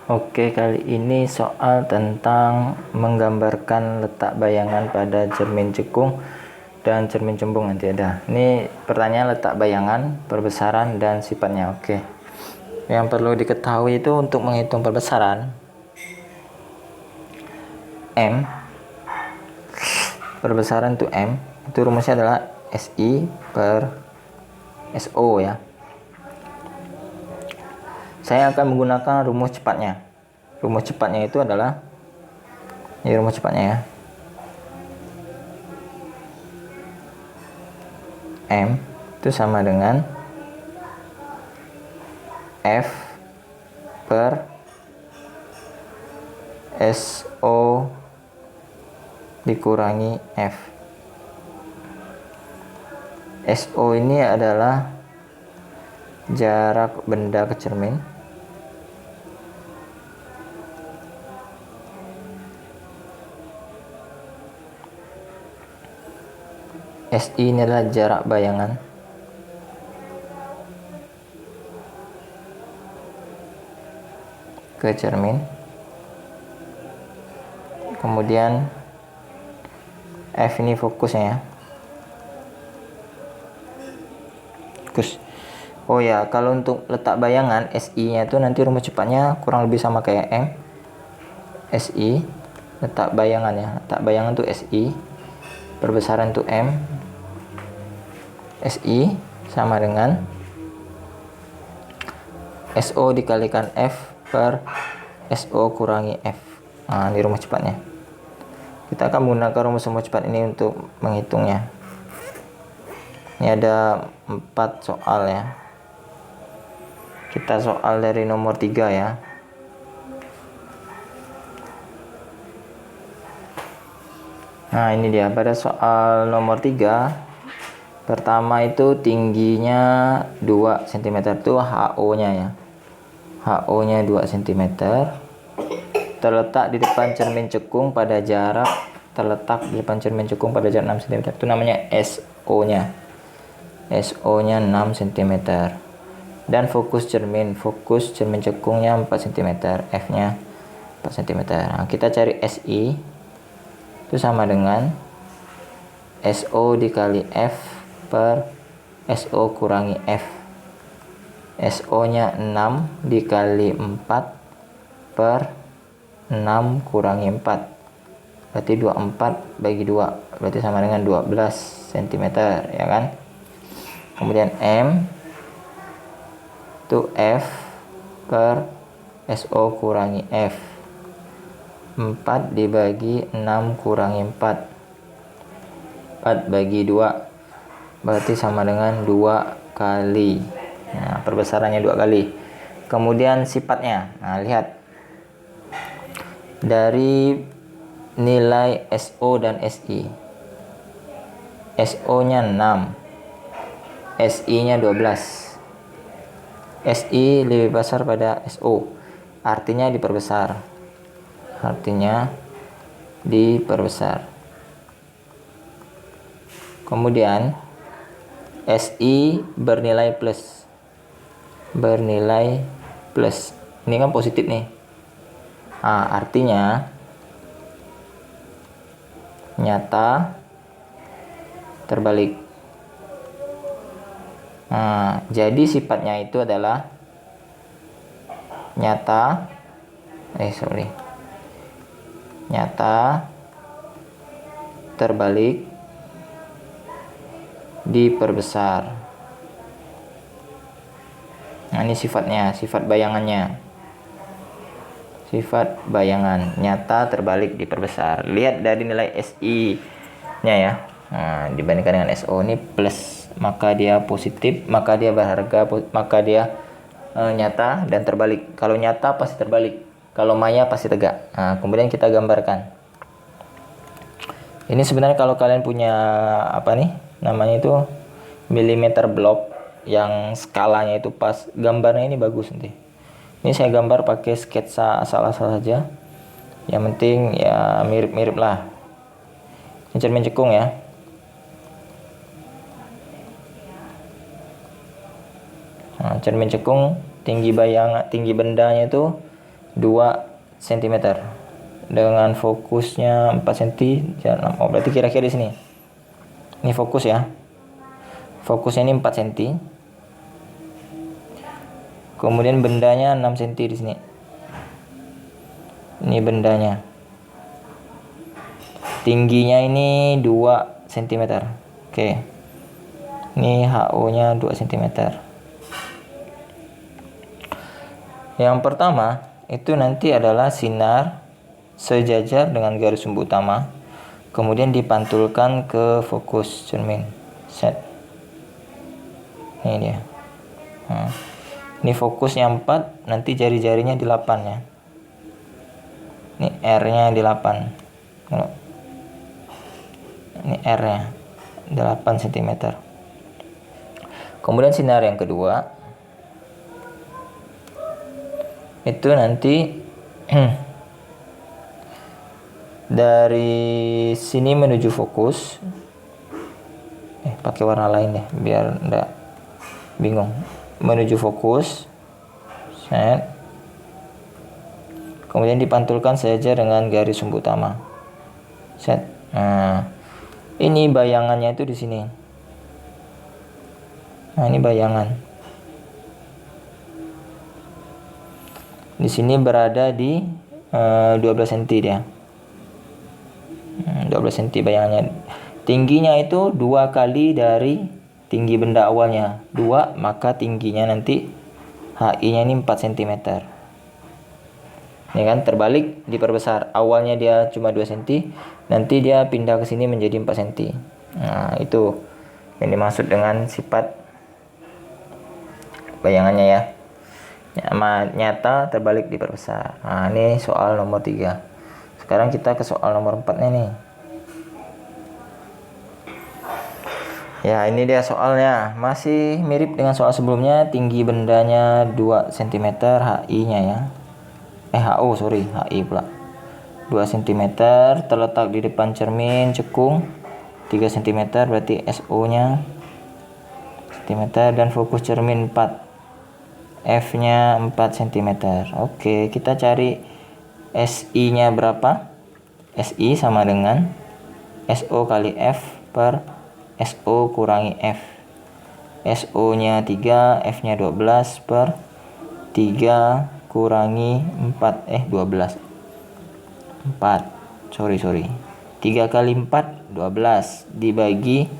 Oke, kali ini soal tentang menggambarkan letak bayangan pada cermin cekung dan cermin cembung nanti ada. Ini pertanyaan letak bayangan, perbesaran, dan sifatnya. Oke. Yang perlu diketahui itu untuk menghitung perbesaran M, perbesaran itu M, itu rumusnya adalah SI per SO ya. Saya akan menggunakan rumus cepatnya. Rumus cepatnya itu adalah ini rumus cepatnya ya. M itu sama dengan F per SO dikurangi F. SO ini adalah jarak benda ke cermin. SI ini adalah jarak bayangan. Ke cermin. Kemudian F ini fokusnya ya. Fokus. Oh ya, kalau untuk letak bayangan SI-nya itu nanti rumus cepatnya kurang lebih sama kayak M. SI letak bayangan ya. Letak bayangan itu SI. Perbesaran itu M. SI sama dengan SO dikalikan F per SO kurangi F. Nah, ini rumus cepatnya. Kita akan menggunakan rumus cepat ini untuk menghitungnya. Ini ada 4 soal ya. Kita soal dari nomor 3 ya. Nah, ini dia pada soal nomor 3. Pertama itu tingginya 2 cm itu HO-nya ya. HO-nya 2 cm. Terletak di depan cermin cekung pada jarak 6 cm. Itu namanya SO-nya. SO-nya 6 cm. Dan fokus cermin cekungnya 4 cm, F-nya 4 cm. Nah, kita cari SI itu sama dengan SO dikali F per SO kurangi F. SO-nya 6 dikali 4 per 6 kurangi 4. Berarti 24 bagi 2. Berarti sama dengan 12 cm ya kan. Kemudian M itu F per SO kurangi F. 4 dibagi 6 kurangi 4. 4 bagi 2. Berarti sama dengan 2 kali. Nah, perbesarannya 2 kali. Kemudian sifatnya. Nah, lihat. Dari nilai SO dan SI. SO-nya 6. SI-nya 12. SI lebih besar pada SO. Artinya diperbesar. Kemudian SI bernilai plus. Ini kan positif nih. Nah, artinya nyata terbalik. Nah, jadi sifatnya itu adalah nyata terbalik diperbesar. Nah, ini sifatnya, sifat bayangan nyata terbalik diperbesar. Lihat dari nilai SI nya ya. Nah, dibandingkan dengan SO ini plus, maka dia positif, maka dia berharga, maka dia nyata dan terbalik. Kalau nyata pasti terbalik, kalau maya pasti tegak. Nah, kemudian kita gambarkan. Ini sebenarnya kalau kalian punya apa nih namanya itu milimeter block yang skalanya itu pas, gambarnya ini bagus nanti. Ini saya gambar pakai sketsa asal-asal saja. Yang penting ya mirip-mirip lah. Ini cermin cekung ya. Nah, cermin cekung tinggi bendanya itu 2 cm dengan fokusnya 4 cm. Oh, berarti kira-kira di sini. Ini fokus ya. Fokusnya ini 4 cm. Kemudian bendanya 6 cm di sini. Ini bendanya. Tingginya ini 2 cm. Oke. Ini HO-nya 2 cm. Yang pertama itu nanti adalah sinar sejajar dengan garis sumbu utama, kemudian dipantulkan ke fokus cermin. Set. Ini dia. Ini fokusnya 4, nanti jari-jarinya di 8 ya. Ini R-nya di 8. Ini R-nya 8 cm. Kemudian sinar yang kedua itu nanti dari sini menuju fokus. Pakai warna lain deh biar enggak bingung. Menuju fokus. Set. Kemudian dipantulkan saja dengan garis sumbu utama. Set. Nah, ini bayangannya itu di sini. Nah, ini bayangan. Di sini berada di 12 cm dia. 12 cm bayangannya. Tingginya itu 2 kali dari tinggi benda awalnya. 2, maka tingginya nanti HI-nya ini 4 cm. Ini kan terbalik, diperbesar. Awalnya dia cuma 2 cm, nanti dia pindah ke sini menjadi 4 cm. Nah, itu yang dimaksud dengan sifat bayangannya ya. Nyata terbalik diperbesar. Nah, ini soal nomor 3. Sekarang kita ke soal nomor 4-nya nih. Ya, ini dia soalnya. Masih mirip dengan soal sebelumnya. Tinggi bendanya 2 cm, HI-nya ya. HO, sorry, HI pula. 2 cm, terletak di depan cermin cekung. 3 cm, berarti SO-nya cm, dan fokus cermin 4. F-nya 4 cm. Oke, kita cari SI-nya berapa? SI sama dengan SO kali F per SO kurangi F. SO-nya 3, F-nya 12 per 3 kurangi 4. 12. 4. Sorry. 3 kali 4, 12. Dibagi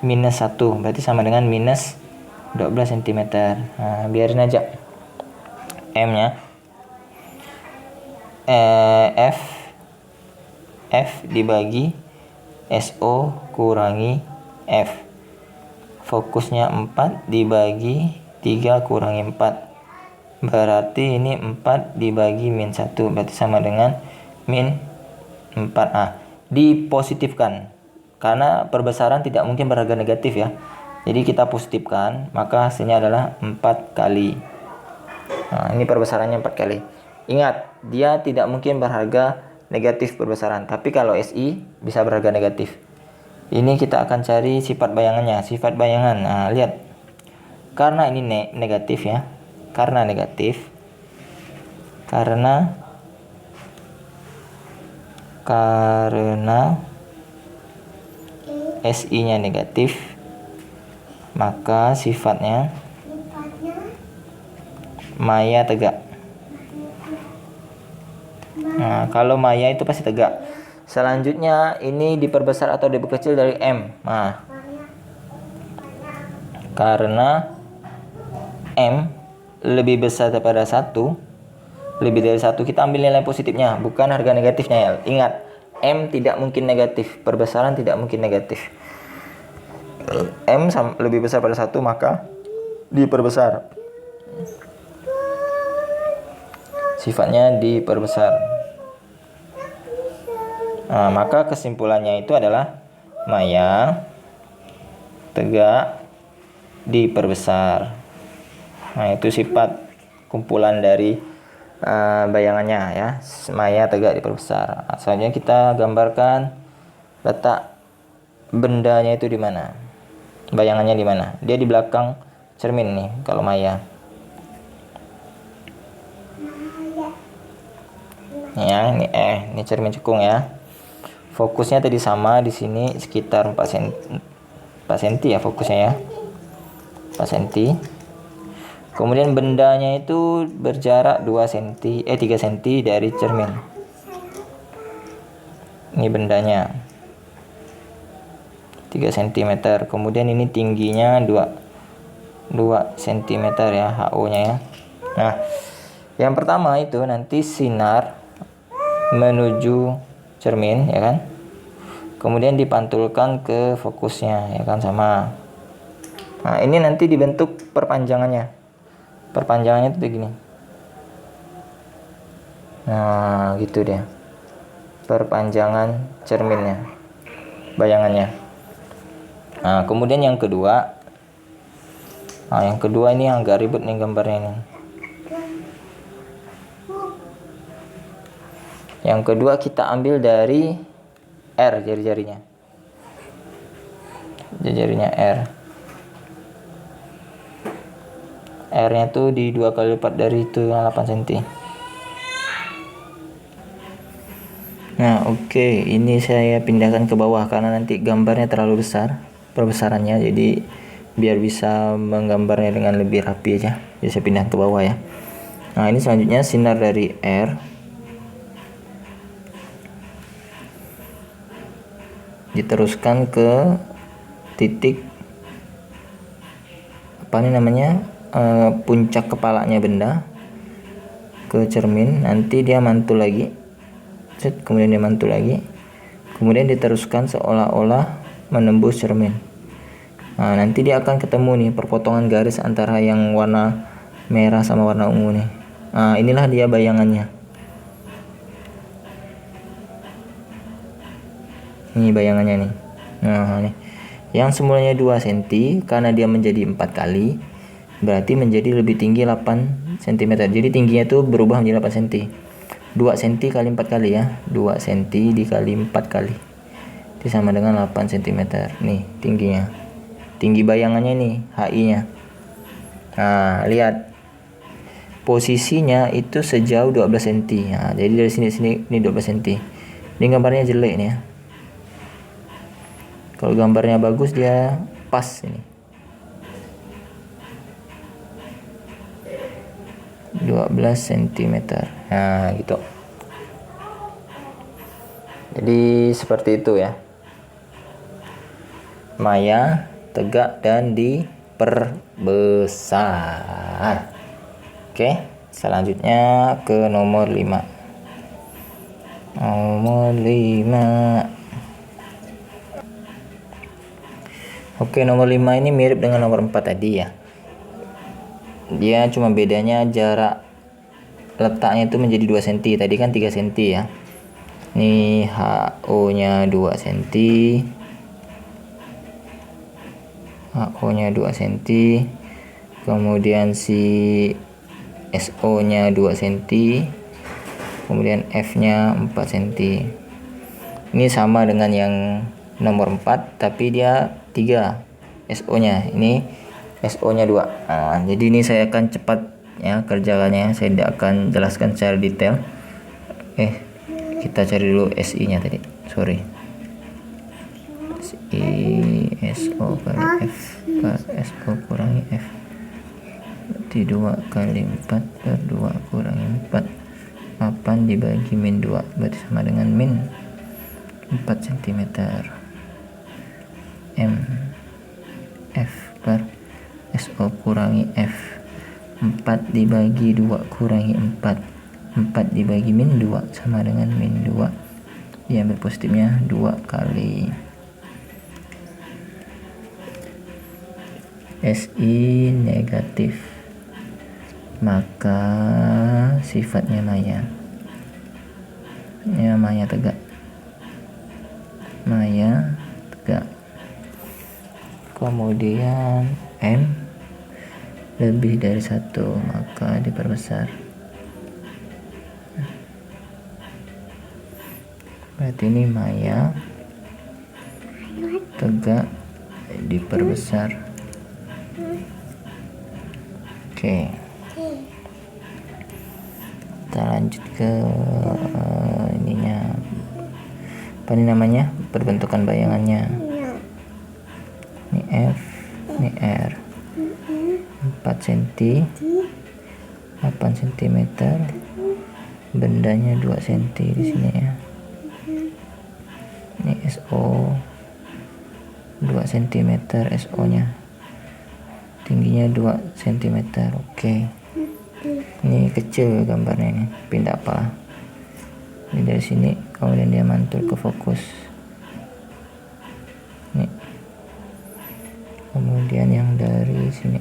minus 1. Berarti sama dengan minus 12 cm. Nah, biarin aja. M-nya. F dibagi SO kurangi F. Fokusnya 4 dibagi 3 kurangi 4. Berarti ini 4 dibagi min 1. Berarti sama dengan min 4. Dipositifkan. Karena perbesaran tidak mungkin berharga negatif ya. Jadi kita positifkan, maka hasilnya adalah 4 kali. Nah, ini perbesarannya 4 kali. Ingat, dia tidak mungkin berharga negatif perbesaran. Tapi kalau SI bisa berharga negatif. Ini kita akan cari sifat bayangannya. Sifat bayangan. Nah, lihat. Karena ini negatif ya. Karena negatif. Karena SI-nya negatif, maka sifatnya maya tegak. Nah, kalau maya itu pasti tegak. Selanjutnya ini diperbesar atau diperkecil dari M. Nah, karena M lebih besar daripada 1, lebih dari 1, kita ambil nilai positifnya, bukan harga negatifnya ya. Ingat, M tidak mungkin negatif, perbesaran tidak mungkin negatif. M lebih besar pada 1, maka diperbesar. Sifatnya diperbesar. Nah, maka kesimpulannya itu adalah maya tegak diperbesar. Nah, itu sifat kumpulan dari bayangannya ya. Maya tegak diperbesar. Asalnya kita gambarkan letak bendanya itu di mana. Bayangannya di mana? Dia di belakang cermin nih kalau maya. Ya, ini cermin cekung ya. Fokusnya tadi sama di sini sekitar 4 cm ya fokusnya ya. 4 cm. Kemudian bendanya itu berjarak 3 cm dari cermin. Ini bendanya 3 cm. Kemudian ini tingginya 2 cm ya, HO-nya ya. Nah, yang pertama itu nanti sinar menuju cermin ya kan. Kemudian dipantulkan ke fokusnya ya kan, sama. Nah, ini nanti dibentuk perpanjangannya. Perpanjangannya itu begini. Nah, gitu deh. Perpanjangan cerminnya. Bayangannya. Nah, kemudian yang kedua. Nah, yang kedua ini agak ribet nih gambarnya ini. Yang kedua kita ambil dari R, jari-jarinya. Jari-jarinya R. R-nya tuh di 2 kali lipat dari itu yang 8 cm. Nah, oke, ini saya pindahkan ke bawah karena nanti gambarnya terlalu besar perbesarannya, jadi biar bisa menggambarnya dengan lebih rapi aja. Jadi saya pindah ke bawah ya. Nah, ini selanjutnya sinar dari R diteruskan ke titik apa ini namanya, puncak kepalanya benda ke cermin. Nanti dia mantul lagi, kemudian dia mantul lagi, kemudian diteruskan seolah-olah menembus cermin. Nah, nanti dia akan ketemu nih perpotongan garis antara yang warna merah sama warna ungu nih. Nah, inilah dia bayangannya. Ini bayangannya nih. Nah, nih. Yang semulanya 2 cm karena dia menjadi 4 kali, berarti menjadi lebih tinggi 8 cm. Jadi tingginya tuh berubah menjadi 8 cm. 2 cm kali 4 kali ya. 2 cm dikali 4 kali. Itu sama dengan 8 cm. Nih tingginya. Tinggi bayangannya nih, HI-nya. Nah, lihat. Posisinya itu sejauh 12 cm. Nah, jadi dari sini ini 12 cm. Ini gambarnya jelek nih ya. Kalau gambarnya bagus dia pas ini. 12 cm. Nah, gitu. Jadi seperti itu ya. Maya, tegak dan diperbesar. Oke, selanjutnya ke nomor 5. Nomor 5. Oke, nomor 5 ini mirip dengan nomor 4 tadi ya. Dia cuma bedanya jarak letaknya itu menjadi 2 cm. Tadi kan 3 cm ya. Ini HO-nya 2 cm. HO-nya 2 cm. Kemudian si SO-nya 2 cm. Kemudian F-nya 4 cm. Ini sama dengan yang nomor 4, tapi dia 3 SO-nya. Ini SO-nya 2. Nah, jadi ini saya akan cepat ya kerjaannya. Saya tidak akan jelaskan secara detail. Kita cari dulu SI-nya tadi. Sorry. SI SO kali F per SO kurangi F. Berarti 2 kali 4 per 2 kurangi 4. 8 dibagi min 2. Berarti sama dengan min 4 cm. M F per SO kurangi F. 4 dibagi 2 kurangi 4. 4 dibagi min 2 sama dengan min 2. Diambil positifnya 2 kali. SI negatif. Maka sifatnya maya. Ya, maya tegak. Maya tegak. Kemudian M lebih dari 1, maka diperbesar. Berarti ini maya tegak diperbesar. Oke. Kita lanjut ke ininya, apa ini namanya, perbentukan bayangannya. Ini F, ini R, 4 cm, 8 cm, bendanya 2 cm di sini ya. Ini SO 2 cm, SO nya tingginya 2 cm. Oke, ini kecil gambarnya, ini pindah apa, ini dari sini kemudian dia mantul ke fokus ini, kemudian yang dari sini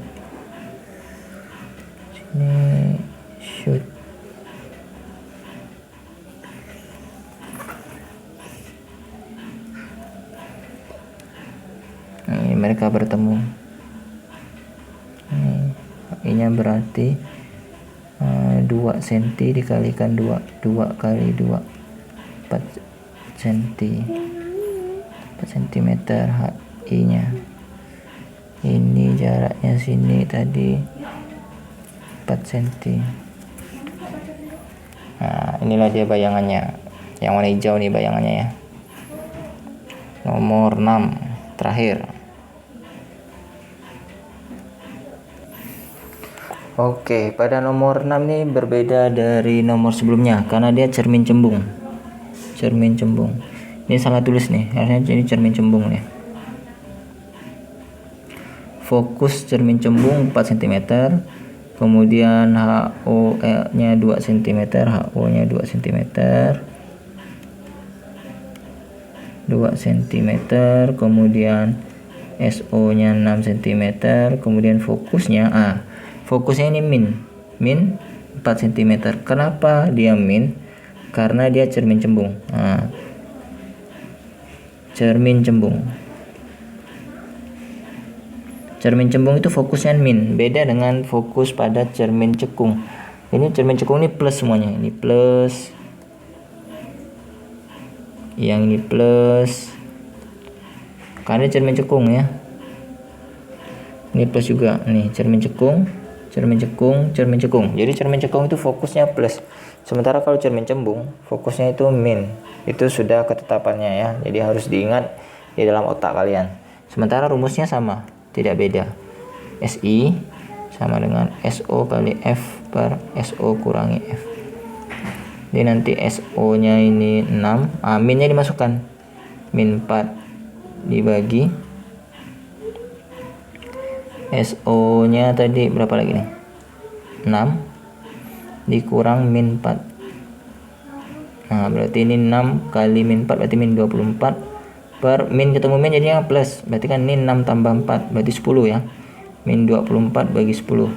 shoot. Nah, ini mereka bertemu. Ini berarti 2 cm dikalikan 2 kali 2, 4 cm, 4 cm HI nya. Ini jaraknya sini tadi 4 cm. Nah, inilah dia bayangannya. Yang warna hijau nih bayangannya ya. Nomor 6 terakhir. Oke, pada nomor 6 nih berbeda dari nomor sebelumnya karena dia cermin cembung. Cermin cembung. Ini salah tulis nih, harusnya jadi cermin cembung nih. Fokus cermin cembung 4 cm, kemudian HO-nya 2 cm, HO-nya 2 cm, 2 cm, kemudian SO-nya 6 cm, kemudian fokusnya ini min 4 cm. Kenapa dia min? Karena dia cermin cembung. Cermin cembung. Cermin cembung itu fokusnya min, beda dengan fokus pada cermin cekung. Ini cermin cekung ini plus semuanya, ini plus, yang ini plus, karena cermin cekung ya. Ini plus juga, nih cermin cekung. Jadi cermin cekung itu fokusnya plus. Sementara kalau cermin cembung fokusnya itu min. Itu sudah ketetapannya ya. Jadi harus diingat di dalam otak kalian. Sementara rumusnya sama, tidak beda. SI sama dengan SO kali F per SO kurangi F. Jadi nanti SO-nya ini 6, minnya dimasukkan. Min 4 dibagi SO nya tadi berapa lagi nih, 6 dikurang min 4. Nah berarti ini 6 kali min 4 berarti min 24, per min ketemu min jadinya plus, berarti kan ini 6 tambah 4 berarti 10 ya. Min 24 bagi 10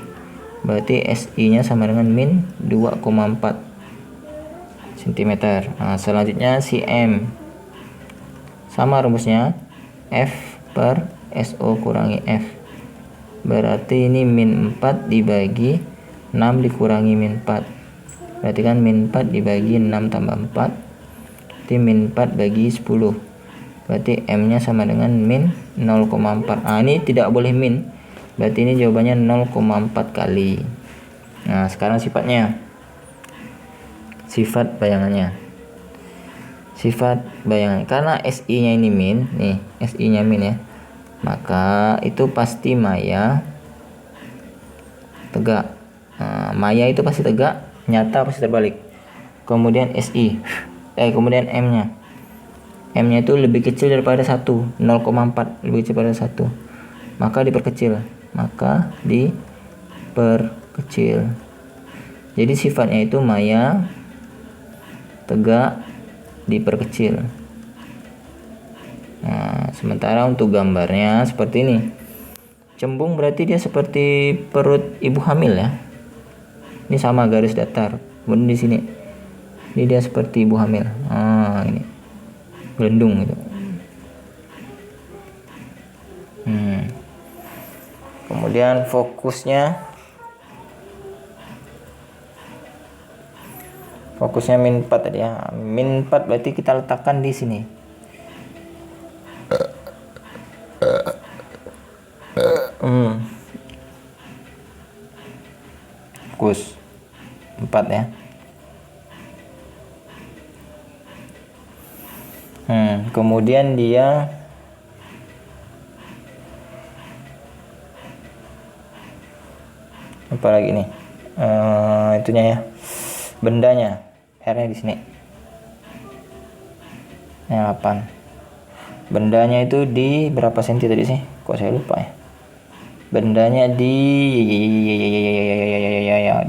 berarti SI nya sama dengan min 2,4 cm. Nah selanjutnya si M sama rumusnya F per SO kurangi F. Berarti ini min 4 dibagi 6 dikurangi min 4. Berarti kan min 4 dibagi 6 tambah 4. Berarti min 4 bagi 10. Berarti M nya sama dengan min 0,4. Ini tidak boleh min. Berarti ini jawabannya 0,4 kali. Nah sekarang sifatnya. Sifat bayangannya. Sifat bayangan. Karena SI nya ini min. Nih SI nya min ya. Maka itu pasti maya tegak. Maya itu pasti tegak, nyata pasti terbalik. Kemudian SI, kemudian M-nya. M-nya itu lebih kecil daripada 1, 0,4 lebih kecil daripada 1. Maka diperkecil. Jadi sifatnya itu maya tegak diperkecil. Nah, sementara untuk gambarnya seperti ini. Cembung berarti dia seperti perut ibu hamil ya. Ini sama garis datar. Kemudian di sini, ini dia seperti ibu hamil. Ini gelendung gitu. Kemudian fokusnya min 4 tadi ya. Min 4 berarti kita letakkan di sini. Fokus 4 ya. Kemudian dia apa lagi nih? Itunya ya, bendanya, R-nya di sini. Yang 8. Bendanya itu di berapa senti tadi sih? Kok saya lupa ya? Bendanya di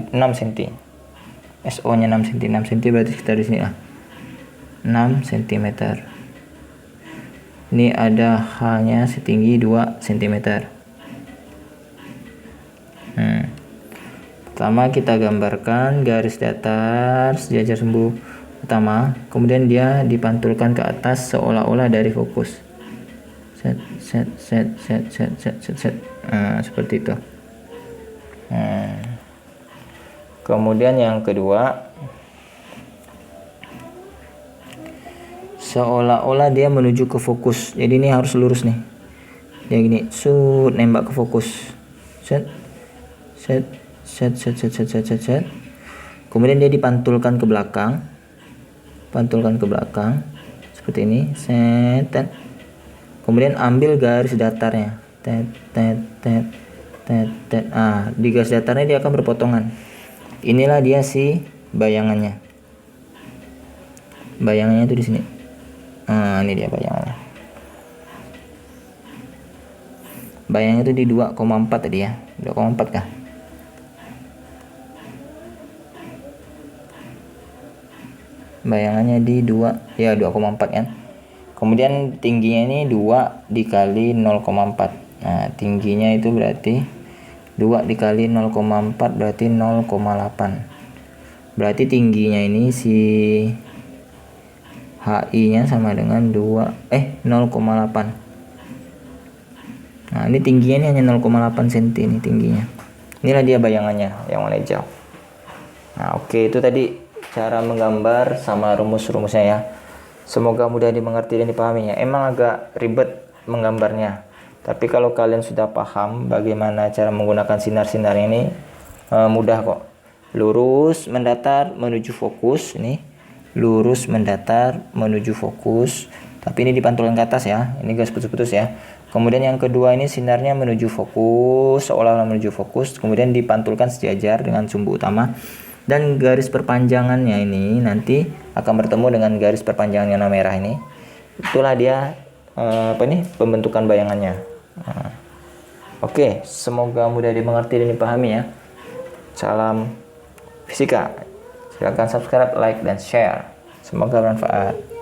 6 cm. SO-nya 6 cm. 6 cm berarti sekitar di sini lah. 6 cm. Ini ada H-nya setinggi 2 cm. Pertama kita gambarkan garis datar sejajar sumbu utama, kemudian dia dipantulkan ke atas seolah-olah dari fokus. Set. Seperti itu. Kemudian yang kedua, seolah-olah dia menuju ke fokus. Jadi ini harus lurus nih. Dia gini, nembak ke fokus. Set. Kemudian dia dipantulkan ke belakang. Seperti ini. Set. Kemudian ambil garis datarnya. Di garis datarnya dia akan berpotongan. Inilah dia si bayangannya. Bayangannya itu di sini. Ini dia bayangannya. Bayangannya itu di 2,4 tadi ya. 2,4 kah? Bayangannya di 2, ya 2,4 kan. Kemudian tingginya ini 2 dikali 0,4. Nah, tingginya itu berarti 2 dikali 0,4 berarti 0,8. Berarti tingginya ini si HI-nya sama dengan 0,8. Nah, ini tingginya ini hanya 0,8 cm ini tingginya. Inilah dia bayangannya yang warna hijau. Nah, oke, itu tadi cara menggambar sama rumus-rumusnya ya. Semoga mudah dimengerti dan dipahaminya. Emang agak ribet menggambarnya, tapi kalau kalian sudah paham bagaimana cara menggunakan sinar-sinar ini, mudah kok. Lurus mendatar menuju fokus, ini lurus mendatar menuju fokus, tapi ini dipantulkan ke atas ya, ini garis putus-putus ya. Kemudian yang kedua ini sinarnya menuju fokus, seolah-olah menuju fokus, kemudian dipantulkan sejajar dengan sumbu utama. Dan garis perpanjangannya ini nanti akan bertemu dengan garis perpanjangan yang merah ini. Itulah dia pembentukan bayangannya. Oke, semoga mudah dimengerti dan dipahami ya. Salam fisika. Silakan subscribe, like, dan share. Semoga bermanfaat.